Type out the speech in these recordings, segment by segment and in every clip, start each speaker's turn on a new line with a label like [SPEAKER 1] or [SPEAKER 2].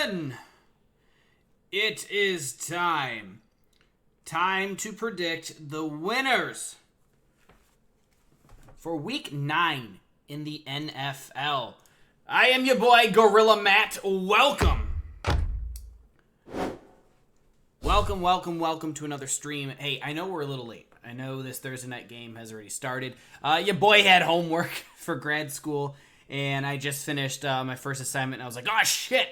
[SPEAKER 1] gentlemen, it is time. Time to predict the winners for Week 9 in the NFL. I am your boy, Gorilla Matt. Welcome. Welcome to another stream. Hey, I know we're a little late. I know this Thursday night game has already started. Your boy had homework for grad school, and I just finished my first assignment, and I was like, oh, shit.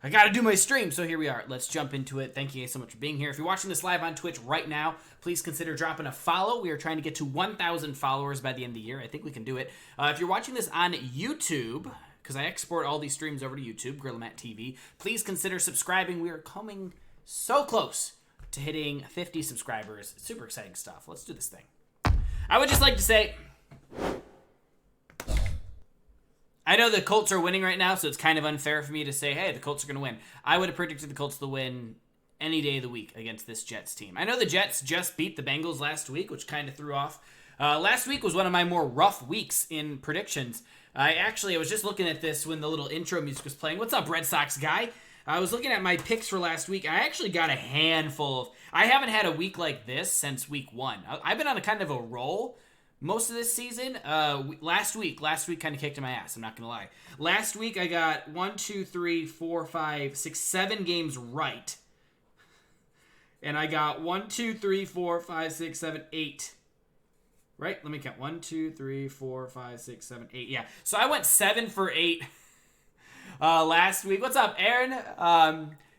[SPEAKER 1] I got to do my stream, so here we are. Let's jump into it. Thank you guys so much for being here. If you're watching this live on Twitch right now, please consider dropping a follow. We are trying to get to 1,000 followers by the end of the year. I think we can do it. If you're watching this on YouTube, because I export all these streams over to YouTube, Gorilla Matt TV, please consider subscribing. We are coming so close to hitting 50 subscribers. Super exciting stuff. Let's do this thing. I would just like to say, I know the Colts are winning right now, so it's kind of unfair for me to say, hey, the Colts are going to win. I would have predicted the Colts to win any day of the week against this Jets team. I know the Jets just beat the Bengals last week, which kind of threw off. Last week was one of my more rough weeks in predictions. I was just looking at this when the little intro music was playing. What's up, Red Sox guy? I was looking at my picks for last week. I actually got a handful of... I haven't had a week like this since week 1. I've been on a kind of a roll most of this season. Last week kind of kicked in my ass. I'm not going to lie. Last week I got 7 games right. And I got 8. Right? Let me count. 8. Yeah. So I went 7 for 8 last week. What's up, Aaron?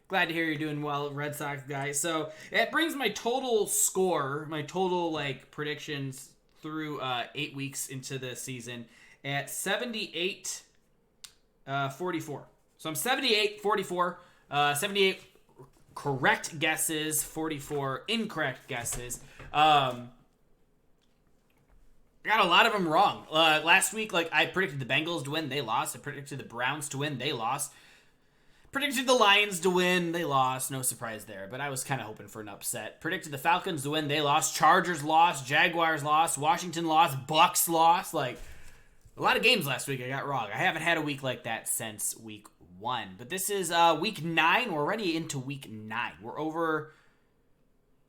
[SPEAKER 1] Glad to hear you're doing well, Red Sox guy. So it brings my total score, my total predictions through 8 weeks into the season at 78 44. So I'm 78 44. 78 correct guesses, 44 incorrect guesses. I got a lot of them wrong. Last week, I predicted the Bengals to win, they lost. I predicted the Browns to win, they lost. Predicted the Lions to win, they lost. No surprise there, but I was kind of hoping for an upset. Predicted the Falcons to win, they lost. Chargers lost, Jaguars lost, Washington lost, Bucks lost. A lot of games last week I got wrong. I haven't had a week like that since week 1. But this is week 9. We're already into week 9. We're over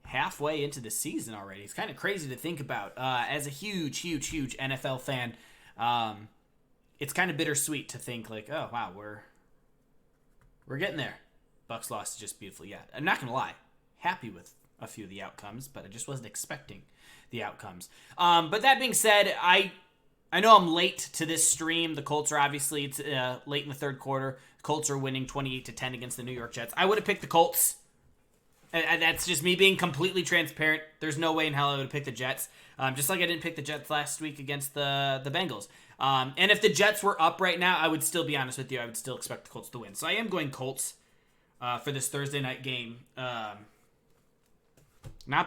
[SPEAKER 1] halfway into the season already. It's kind of crazy to think about. As a huge NFL fan, it's kind of bittersweet to think oh wow, we're getting there. Bucks lost just beautifully. Yeah, I'm not gonna lie, happy with a few of the outcomes, but I just wasn't expecting the outcomes. But that being said, I know I'm late to this stream. The Colts are obviously late in the third quarter. Colts are winning 28-10 against the New York Jets. I would have picked the Colts. And that's just me being completely transparent. There's no way in hell I would have picked the Jets. Just like I didn't pick the Jets last week against the Bengals. And if the Jets were up right now, I would still be honest with you. I would still expect the Colts to win. So I am going Colts for this Thursday night game. Not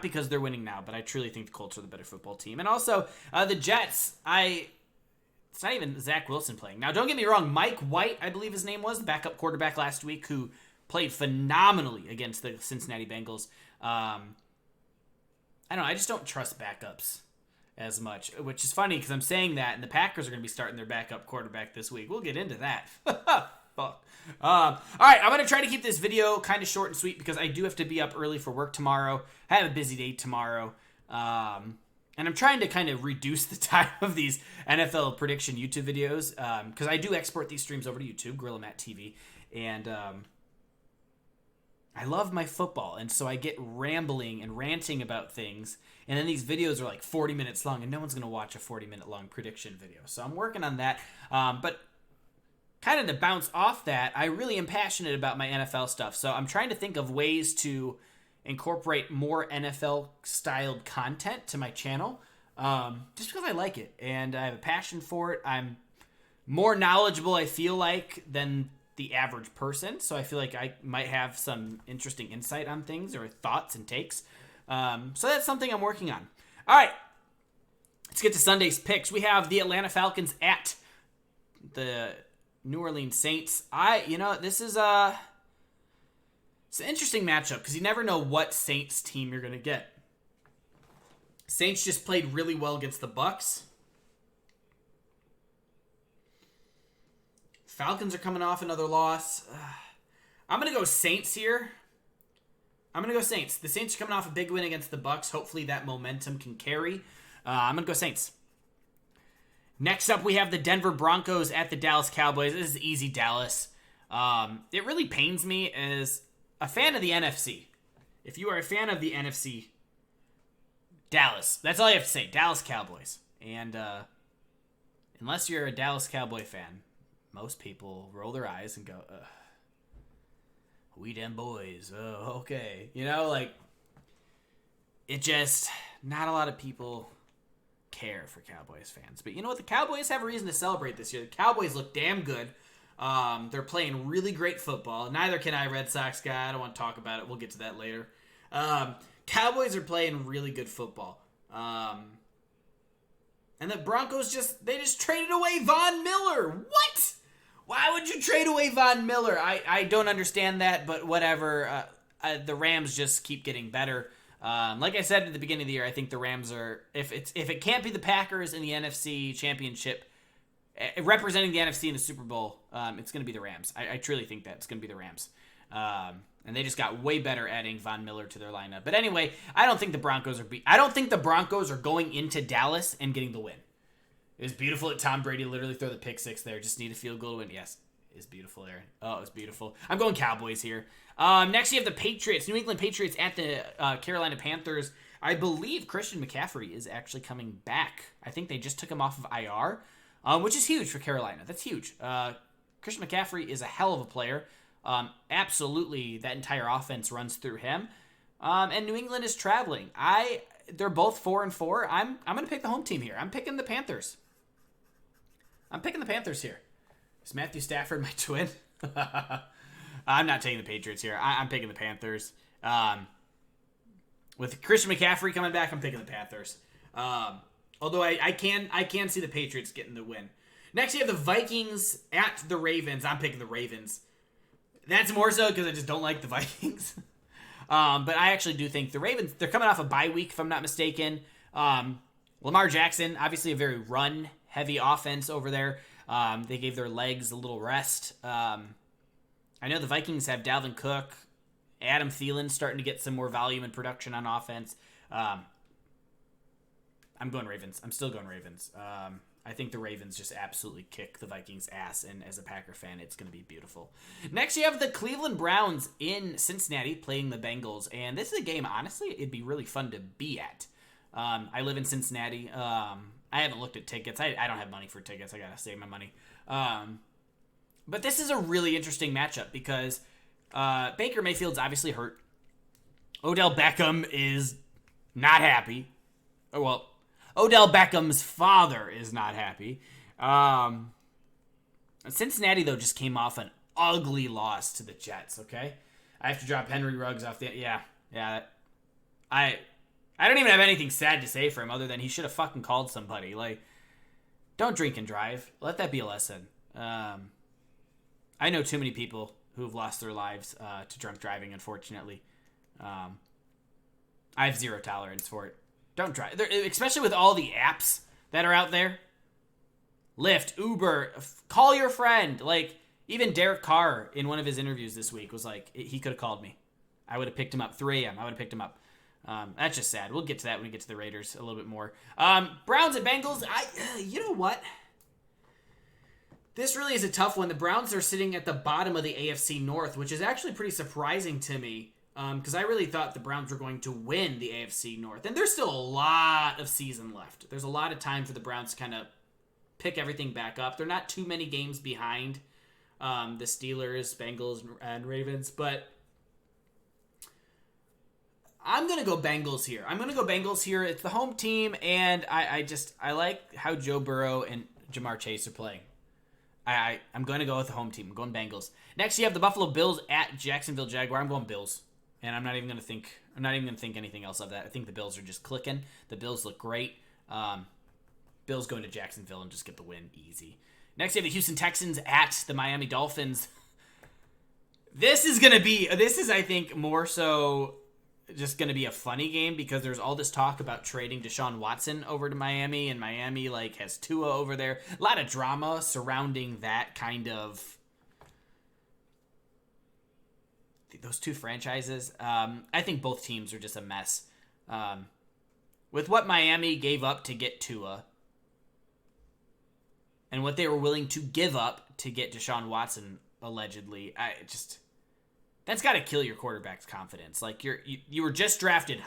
[SPEAKER 1] because they're winning now, but I truly think the Colts are the better football team. And also, the Jets, it's not even Zach Wilson playing. Now, don't get me wrong. Mike White, I believe his name was, the backup quarterback last week, who played phenomenally against the Cincinnati Bengals. I don't know. I just don't trust backups as much, which is funny because I'm saying that, and the Packers are going to be starting their backup quarterback this week. We'll get into that. Fuck. All right, I'm going to try to keep this video kind of short and sweet because I do have to be up early for work tomorrow. I have a busy day tomorrow. And I'm trying to kind of reduce the time of these NFL prediction YouTube videos because I do export these streams over to YouTube, Gorilla Matt TV, and I love my football, and so I get rambling and ranting about things, and then these videos are 40 minutes long, and no one's going to watch a 40-minute long prediction video. So I'm working on that, but kind of to bounce off that, I really am passionate about my NFL stuff, so I'm trying to think of ways to incorporate more NFL-styled content to my channel, just because I like it, and I have a passion for it. I'm more knowledgeable, I feel like, than the average person, so I feel like I might have some interesting insight on things or thoughts and takes. So that's something I'm working on. All right, let's get to Sunday's picks. We have the Atlanta Falcons at the New Orleans Saints. This is it's an interesting matchup because you never know what Saints team you're going to get. Saints just played really well against the Bucks. Falcons are coming off another loss. I'm going to go Saints here. I'm going to go Saints. The Saints are coming off a big win against the Bucs. Hopefully that momentum can carry. I'm going to go Saints. Next up, we have the Denver Broncos at the Dallas Cowboys. This is easy Dallas. It really pains me as a fan of the NFC. If you are a fan of the NFC, Dallas. That's all you have to say. Dallas Cowboys. And unless you're a Dallas Cowboy fan, most people roll their eyes and go, ugh. We them boys. Oh, okay. You know, like, it just, not a lot of people care for Cowboys fans. But you know what? The Cowboys have a reason to celebrate this year. The Cowboys look damn good. They're playing really great football. Neither can I, Red Sox guy. I don't want to talk about it. We'll get to that later. Cowboys are playing really good football. And the Broncos just traded away Von Miller. What? Why would you trade away Von Miller? I don't understand that, but whatever. The Rams just keep getting better. Like I said at the beginning of the year, I think the Rams are, if it can't be the Packers in the NFC Championship, representing the NFC in the Super Bowl, it's going to be the Rams. I truly think that it's going to be the Rams. And they just got way better adding Von Miller to their lineup. But anyway, I don't think the Broncos are going into Dallas and getting the win. It was beautiful at Tom Brady literally throw the pick six there. Just need a field goal to win. Yes, it's beautiful, Aaron. Oh, it was beautiful. I'm going Cowboys here. Next, you have the Patriots, New England Patriots at the Carolina Panthers. I believe Christian McCaffrey is actually coming back. I think they just took him off of IR, which is huge for Carolina. That's huge. Christian McCaffrey is a hell of a player. Absolutely, that entire offense runs through him. And New England is traveling. They're both 4-4. I'm going to pick the home team here. I'm picking the Panthers. I'm picking the Panthers here. Is Matthew Stafford my twin? I'm not taking the Patriots here. I'm picking the Panthers. With Christian McCaffrey coming back, I'm picking the Panthers. Although I can see the Patriots getting the win. Next, you have the Vikings at the Ravens. I'm picking the Ravens. That's more so because I just don't like the Vikings. But I actually do think the Ravens, they're coming off a bye week, if I'm not mistaken. Lamar Jackson, obviously a very run-heavy offense over there. They gave their legs a little rest. I know the Vikings have Dalvin Cook, Adam Thielen starting to get some more volume and production on offense. I'm going Ravens. I'm still going Ravens. I think the Ravens just absolutely kick the Vikings' ass, and as a Packer fan, it's going to be beautiful. Next, you have the Cleveland Browns in Cincinnati playing the Bengals, and this is a game, honestly, it'd be really fun to be at. I live in Cincinnati. I haven't looked at tickets. I don't have money for tickets. I got to save my money. But this is a really interesting matchup because Baker Mayfield's obviously hurt. Odell Beckham is not happy. Oh, well, Odell Beckham's father is not happy. Cincinnati, though, just came off an ugly loss to the Jets, okay? I have to drop Henry Ruggs off the... Yeah. I don't even have anything sad to say for him other than he should have fucking called somebody. Like, don't drink and drive. Let that be a lesson. I know too many people who have lost their lives to drunk driving, unfortunately. I have zero tolerance for it. Don't drive. Especially with all the apps that are out there. Lyft, Uber, call your friend. Like, even Derek Carr in one of his interviews this week was like, he could have called me. I would have picked him up. 3 a.m. I would have picked him up. That's just sad. We'll get to that when we get to the Raiders a little bit more. Browns and Bengals. You know what? This really is a tough one. The Browns are sitting at the bottom of the AFC North, which is actually pretty surprising to me. Because I really thought the Browns were going to win the AFC North. And there's still a lot of season left. There's a lot of time for the Browns to kind of pick everything back up. They're not too many games behind the Steelers, Bengals, and Ravens. But I'm going to go Bengals here. It's the home team, and I like how Joe Burrow and Jamar Chase are playing. I'm going to go with the home team. I'm going Bengals. Next, you have the Buffalo Bills at Jacksonville Jaguar. I'm going Bills. And I'm not even going to think anything else of that. I think the Bills are just clicking. The Bills look great. Bills going to Jacksonville and just get the win easy. Next, you have the Houston Texans at the Miami Dolphins. This is, I think, more so just going to be a funny game because there's all this talk about trading Deshaun Watson over to Miami, and Miami has Tua over there. A lot of drama surrounding that kind of those two franchises, I think both teams are just a mess. With what Miami gave up to get Tua and what they were willing to give up to get Deshaun Watson, allegedly, that's got to kill your quarterback's confidence. Like you were just drafted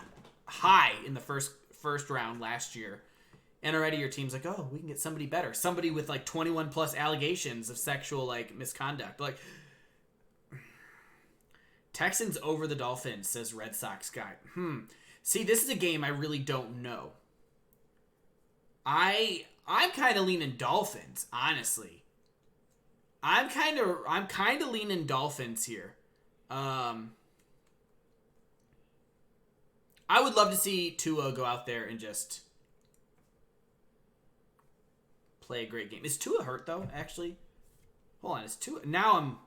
[SPEAKER 1] high in the first round last year, and already your team's like, oh, we can get somebody better, somebody with like 21 plus allegations of sexual like misconduct. Like Texans over the Dolphins, says Red Sox guy. See, this is a game I really don't know. I'm kind of leaning Dolphins, honestly. I'm kind of leaning Dolphins here. I would love to see Tua go out there and just play a great game. Is Tua hurt though? Actually, hold on. Is Tua now?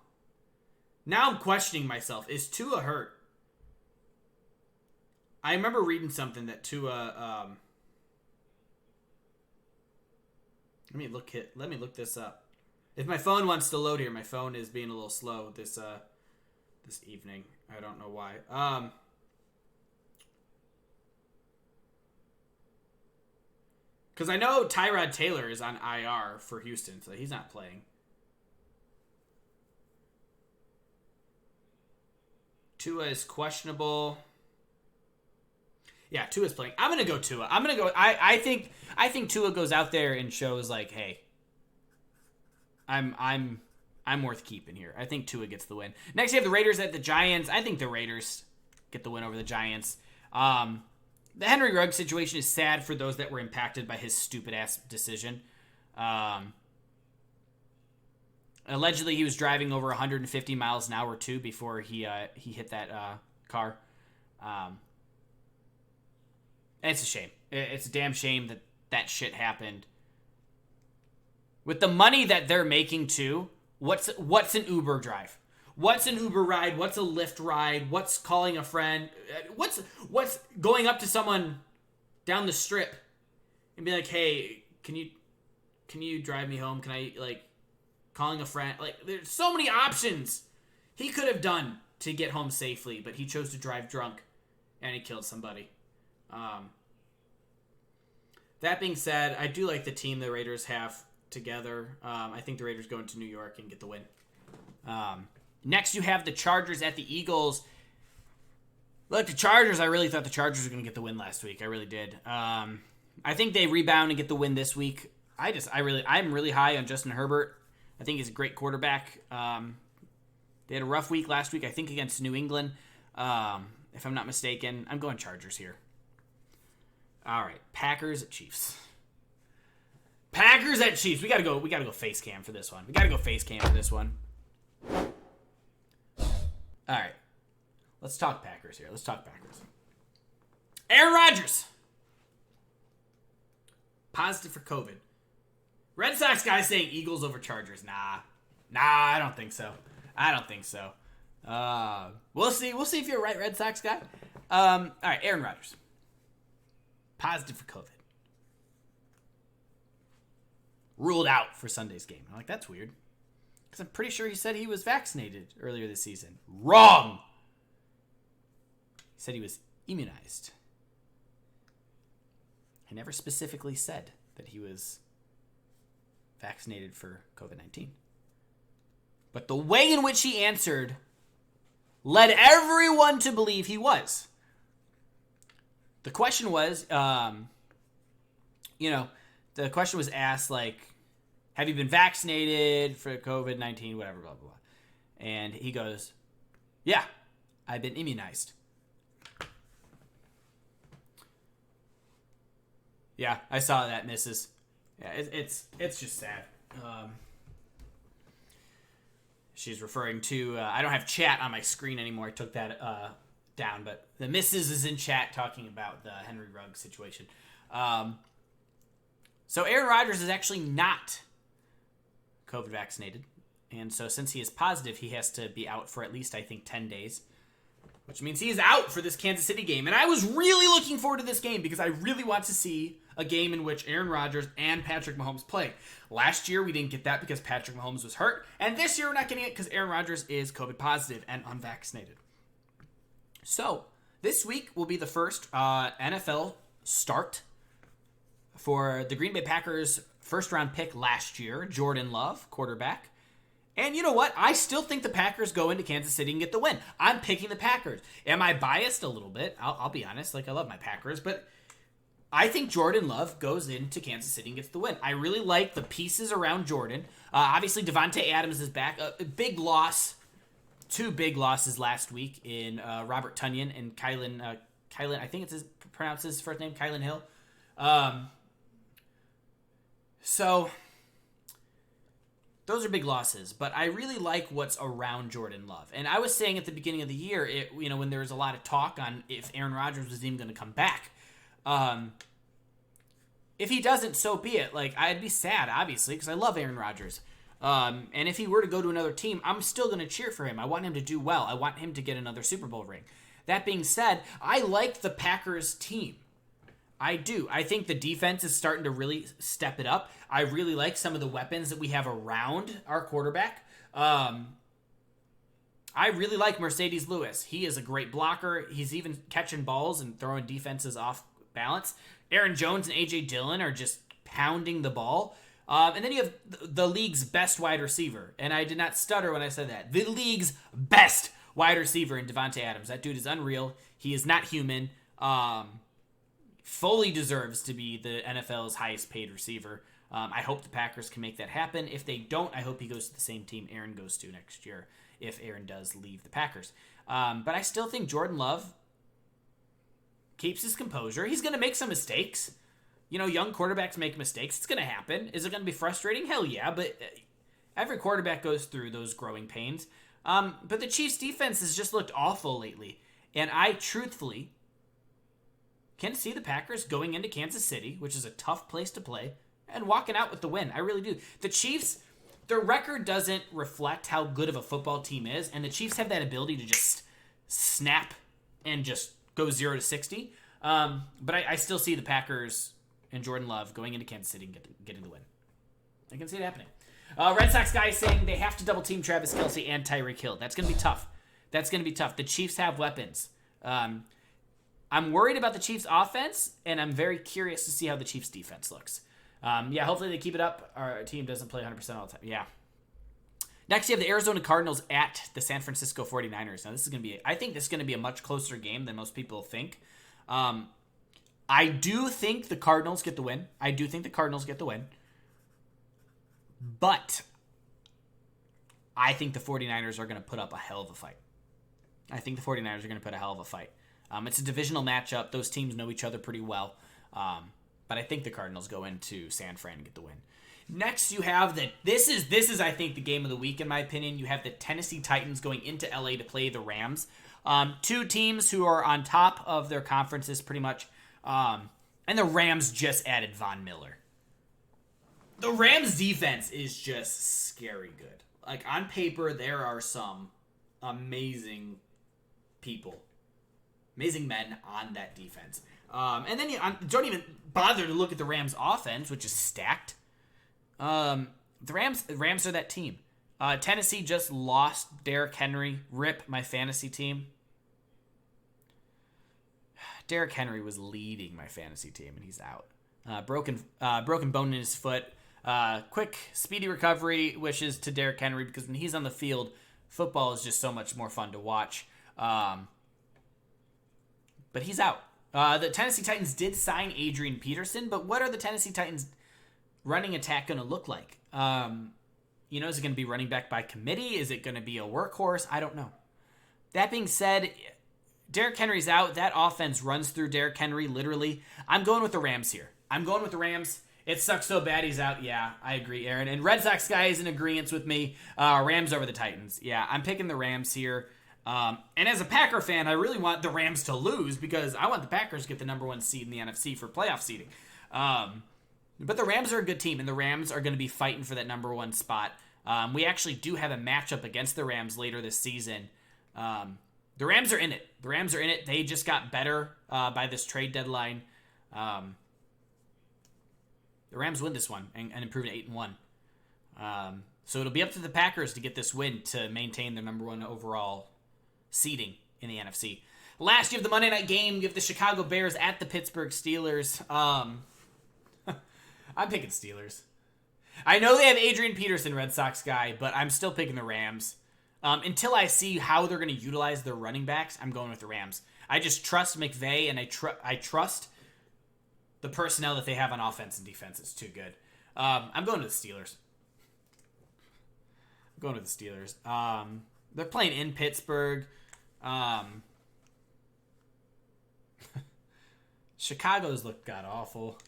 [SPEAKER 1] I'm questioning myself. Is Tua hurt? I remember reading something that Tua. Let me look this up. If my phone wants to load here, my phone is being a little slow this evening. I don't know why. Because I know Tyrod Taylor is on IR for Houston, so he's not playing. Tua is questionable. Yeah, Tua's playing. I'm gonna go Tua. I think Tua goes out there and shows like, hey, I'm worth keeping here. I think Tua gets the win. Next, you have the Raiders at the Giants. I think the Raiders get the win over the Giants. The Henry Ruggs situation is sad for those that were impacted by his stupid-ass decision. Allegedly, he was driving over 150 miles an hour, too, before he hit that car. And it's a shame. It's a damn shame that shit happened. With the money that they're making, too, what's an Uber drive? What's an Uber ride? What's a Lyft ride? What's calling a friend? What's going up to someone down the strip and be like, hey, can you drive me home? Can I, like, calling a friend? Like, there's so many options he could have done to get home safely, but he chose to drive drunk and he killed somebody. That being said, I do like the team the Raiders have together. I think the Raiders go into New York and get the win. Next, you have the Chargers at the Eagles. Look, the Chargers, I really thought the Chargers were going to get the win last week. I really did. I think they rebound and get the win this week. I'm really high on Justin Herbert. I think he's a great quarterback. They had a rough week last week, I think, against New England. If I'm not mistaken, I'm going Chargers here. All right, Packers at Chiefs. Packers at Chiefs. We gotta go face cam for this one. All right, let's talk Packers here. Aaron Rodgers, positive for COVID. Red Sox guys saying Eagles over Chargers. Nah, I don't think so. We'll see. We'll see if you're right, Red Sox guy. All right, Aaron Rodgers, positive for COVID. Ruled out for Sunday's game. I'm like, that's weird. Because I'm pretty sure he said he was vaccinated earlier this season. Wrong! He said he was immunized. He never specifically said that he was vaccinated for COVID-19. But the way in which he answered led everyone to believe he was. The question was, the question was asked, like, have you been vaccinated for COVID-19, whatever, blah, blah, blah. And he goes, yeah, I've been immunized. Yeah, I saw that, missus. Yeah, it's just sad. She's referring to, I don't have chat on my screen anymore. I took that down, but the missus is in chat talking about the Henry Ruggs situation. So Aaron Rodgers is actually not COVID vaccinated. And so since he is positive, he has to be out for at least, I think, 10 days. Which means he is out for this Kansas City game. And I was really looking forward to this game because I really want to see a game in which Aaron Rodgers and Patrick Mahomes play. Last year, we didn't get that because Patrick Mahomes was hurt. And this year, we're not getting it because Aaron Rodgers is COVID positive and unvaccinated. So, this week will be the first NFL start for the Green Bay Packers' first-round pick last year, Jordan Love, quarterback. And you know what? I still think the Packers go into Kansas City and get the win. I'm picking the Packers. Am I biased a little bit? I'll be honest. I love my Packers, but I think Jordan Love goes into Kansas City and gets the win. I really like the pieces around Jordan. Obviously, Devontae Adams is back. A big loss. 2 big losses last week in Robert Tonyan and Kylan, I think it's pronounced his first name, Kylan Hill. So those are big losses, but I really like what's around Jordan Love. And I was saying at the beginning of the year, when there was a lot of talk on if Aaron Rodgers was even going to come back. If he doesn't, so be it. I'd be sad, obviously, because I love Aaron Rodgers. And if he were to go to another team, I'm still going to cheer for him. I want him to do well. I want him to get another Super Bowl ring. That being said, I like the Packers team. I do. I think the defense is starting to really step it up. I really like some of the weapons that we have around our quarterback. I really like Mercedes Lewis. He is a great blocker. He's even catching balls and throwing defenses off balance. Aaron Jones and A.J. Dillon are just pounding the ball. And then you have the league's best wide receiver. And I did not stutter when I said that. The league's best wide receiver in Devontae Adams. That dude is unreal. He is not human. Fully deserves to be the NFL's highest paid receiver. I hope the Packers can make that happen. If they don't, I hope he goes to the same team Aaron goes to next year, if Aaron does leave the Packers. But I still think Jordan Love keeps his composure. He's going to make some mistakes. Young quarterbacks make mistakes. It's going to happen. Is it going to be frustrating? Hell yeah, but every quarterback goes through those growing pains. But the Chiefs' defense has just looked awful lately. And I truthfully can see the Packers going into Kansas City, which is a tough place to play, and walking out with the win. I really do. The Chiefs, their record doesn't reflect how good of a football team is, and the Chiefs have that ability to just snap and just go 0-60. But I still see the Packers and Jordan Love going into Kansas City and getting the win. I can see it happening. Red Sox guys saying they have to double team Travis Kelce and Tyreek Hill. That's going to be tough. The Chiefs have weapons. I'm worried about the Chiefs' offense, and I'm very curious to see how the Chiefs' defense looks. Hopefully they keep it up. Our team doesn't play 100% all the time. Yeah. Next, you have the Arizona Cardinals at the San Francisco 49ers. Now, I think this is going to be a much closer game than most people think. I do think the Cardinals get the win. But I think the 49ers are going to put up a hell of a fight. It's a divisional matchup. Those teams know each other pretty well. But I think the Cardinals go into San Fran and get the win. Next, you have this is I think the game of the week in my opinion. You have the Tennessee Titans going into LA to play the Rams. 2 teams who are on top of their conferences pretty much. And the Rams just added Von Miller. The Rams defense is just scary good. On paper, there are some amazing men on that defense. And then you don't even bother to look at the Rams offense, which is stacked. The Rams are that team. Tennessee just lost Derrick Henry. Rip my fantasy team. Derrick Henry was leading my fantasy team, and he's out. Broken bone in his foot. Quick, speedy recovery wishes to Derrick Henry, because when he's on the field, football is just so much more fun to watch. But he's out. The Tennessee Titans did sign Adrian Peterson, but what are the Tennessee Titans' running attack going to look like? Is it going to be running back by committee? Is it going to be a workhorse? I don't know. That being said, Derrick Henry's out. That offense runs through Derrick Henry, literally. I'm going with the Rams here. It sucks so bad he's out. Yeah, I agree, Aaron. And Red Sox guy is in agreement with me. Rams over the Titans. Yeah, I'm picking the Rams here. And as a Packer fan, I really want the Rams to lose, because I want the Packers to get the number 1 seed in the NFC for playoff seeding. But the Rams are a good team, and the Rams are going to be fighting for that number 1 spot. We actually do have a matchup against the Rams later this season. The Rams are in it. They just got better by this trade deadline. The Rams win this one and improve to 8-1. So it'll be up to the Packers to get this win to maintain their number 1 overall seeding in the NFC. Last, you have the Monday night game. You have the Chicago Bears at the Pittsburgh Steelers. I'm picking Steelers. I know they have Adrian Peterson, Red Sox guy, but I'm still picking the Rams. Until I see how they're going to utilize their running backs, I'm going with the Rams. I just trust McVay, and I trust the personnel that they have on offense and defense. It's too good. I'm going to the Steelers. They're playing in Pittsburgh. Chicago's looked god-awful.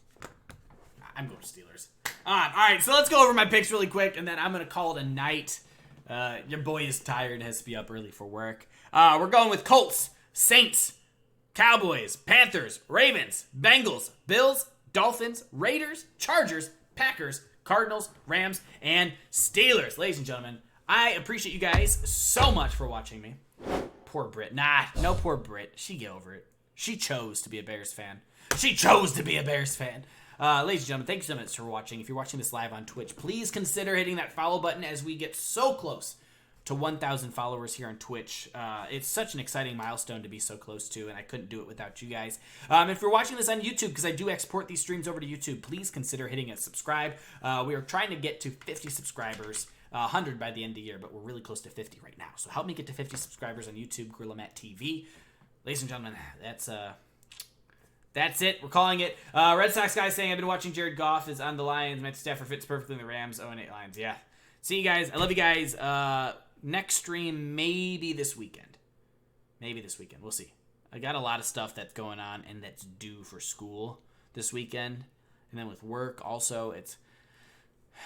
[SPEAKER 1] I'm going to Steelers. All right, so let's go over my picks really quick, and then I'm going to call it a night. Your boy is tired and has to be up early for work. We're going with Colts, Saints, Cowboys, Panthers, Ravens, Bengals, Bills, Dolphins, Raiders, Chargers, Packers, Cardinals, Rams, and Steelers. Ladies and gentlemen, I appreciate you guys so much for watching me. Poor Brit. Nah, no poor Brit. She get over it. She chose to be a Bears fan. Ladies and gentlemen, thank you so much for watching. If you're watching this live on Twitch, please consider hitting that follow button as we get so close to 1,000 followers here on Twitch. It's such an exciting milestone to be so close to, and I couldn't do it without you guys. If you're watching this on YouTube, because I do export these streams over to YouTube, please consider hitting a subscribe. We are trying to get to 50 subscribers, 100 by the end of the year, but we're really close to 50 right now. So help me get to 50 subscribers on YouTube, Gorilla Matt TV. Ladies and gentlemen, that's it. We're calling it. Red Sox guy saying, I've been watching Jared Goff is on the Lions. Matthew Stafford fits perfectly in the Rams. 0-8 Lions. Yeah. See you guys. I love you guys. Next stream, maybe this weekend. We'll see. I got a lot of stuff that's going on and that's due for school this weekend. And then with work also, it's...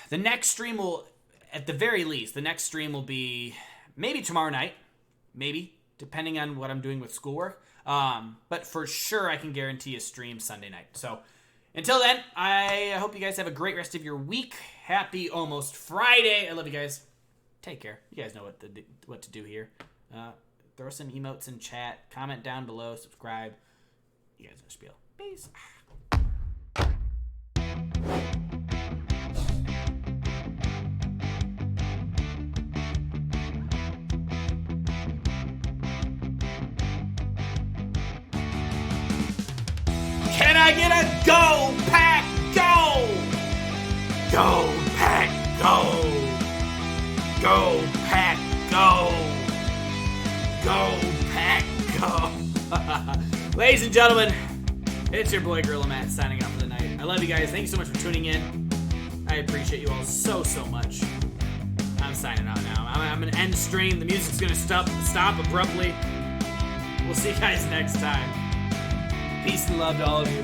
[SPEAKER 1] The next stream will, at the very least, be maybe tomorrow night. Maybe. Depending on what I'm doing with schoolwork. But for sure, I can guarantee a stream Sunday night. So until then, I hope you guys have a great rest of your week. Happy almost Friday. I love you guys. Take care. You guys know what to do here. Throw some emotes in chat. Comment down below. Subscribe. You guys know the spiel. Peace. Can I get a go, Pack, go? Go, Pack, go. Go, Pack, go. Go, Pack, go. Ladies and gentlemen, it's your boy Gorilla Matt signing off for the night. I love you guys. Thank you so much for tuning in. I appreciate you all so much. I'm signing out now. I'm going to end stream. The music's going to stop abruptly. We'll see you guys next time. Peace and love to all of you.